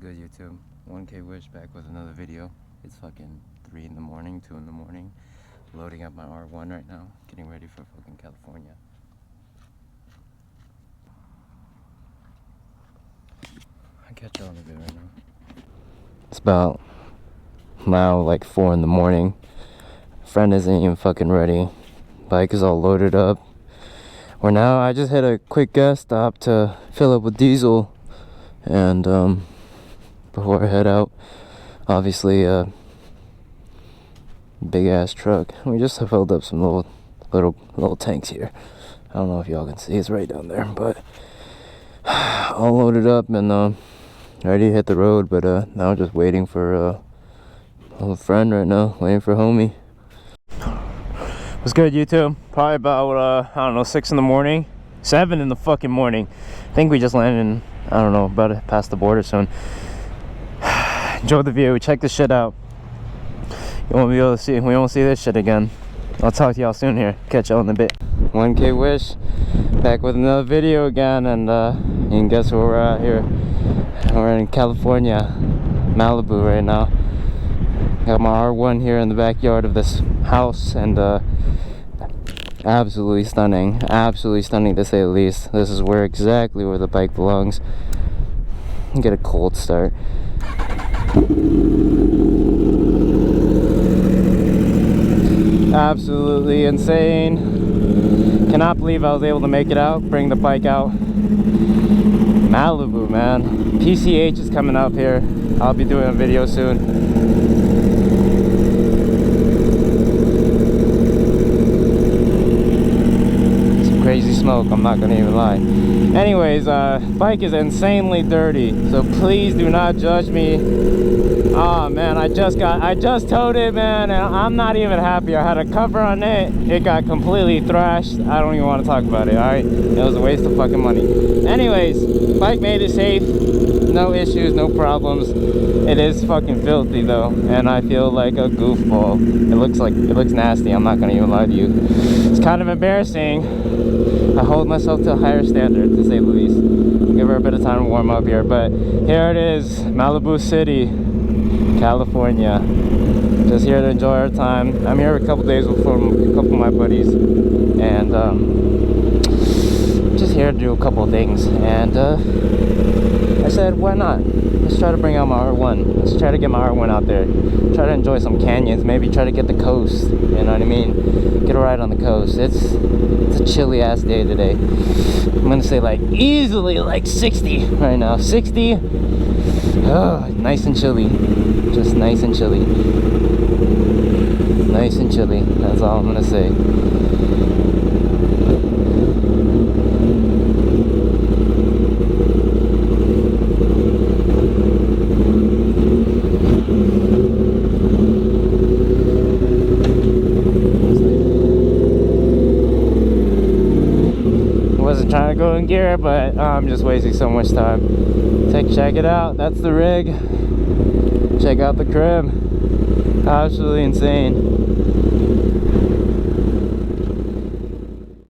good, YouTube? 1K Wish back with another video. It's fucking 3 in the morning, 2 in the morning. Loading up my R1 right now, getting ready for fucking California. I'll catch y'all in a bit right now. It's about now like 4 in the morning. Friend isn't even fucking ready. Bike is all loaded up. Or now I just hit a quick gas stop to fill up with diesel. And before I head out, obviously big ass truck. We just filled up some little tanks here. I don't know if y'all can see, it's right down there, but all loaded up and ready to hit the road. But now just waiting for a little friend right now, waiting for homie. What's good, YouTube? Probably about I don't know, 6 in the morning, 7 in the fucking morning. I think we just landed in, I don't know, about to pass the border soon. Enjoy the view. Check this shit out. You won't be able to see. We won't see this shit again. I'll talk to y'all soon here. Catch y'all in a bit. 1K Wish back with another video again, and you can guess where we're at here. We're in California Malibu right now. Got my R1 here in the backyard of this house, and absolutely stunning to say the least. This is exactly where the bike belongs. Get a cold start. Absolutely insane. Cannot believe I was able to make it out, bring the bike out. Malibu, man. PCH is coming up here. I'll be doing a video soon. Some crazy smoke, I'm not gonna even lie. Anyways, bike is insanely dirty, so please do not judge me. Oh man, I just towed it, man, and I'm not even happy. I had a cover on it, it got completely thrashed. I don't even want to talk about it, alright? It was a waste of fucking money. Anyways, bike made it safe, no issues, no problems. It is fucking filthy though, and I feel like a goofball. It looks nasty, I'm not gonna even lie to you. It's kind of embarrassing. I hold myself to a higher standard, to say the least. Give her a bit of time to warm up here, but here it is, Malibu City, California. Just here to enjoy our time. I'm here a couple days with a couple of my buddies, and just here to do a couple of things. And I said, why not? Let's try to bring out my R1. Let's try to get my R1 out there. Try to enjoy some canyons. Maybe try to get the coast. You know what I mean? Get a ride on the coast. It's a chilly ass day today. I'm gonna say like easily like 60 right now. 60. Oh, nice and chilly. Just nice and chilly. Nice and chilly. That's all I'm gonna say. Wasn't trying to go in gear, but I'm just wasting so much time. Check it out. That's the rig. Check out the crib. Absolutely insane.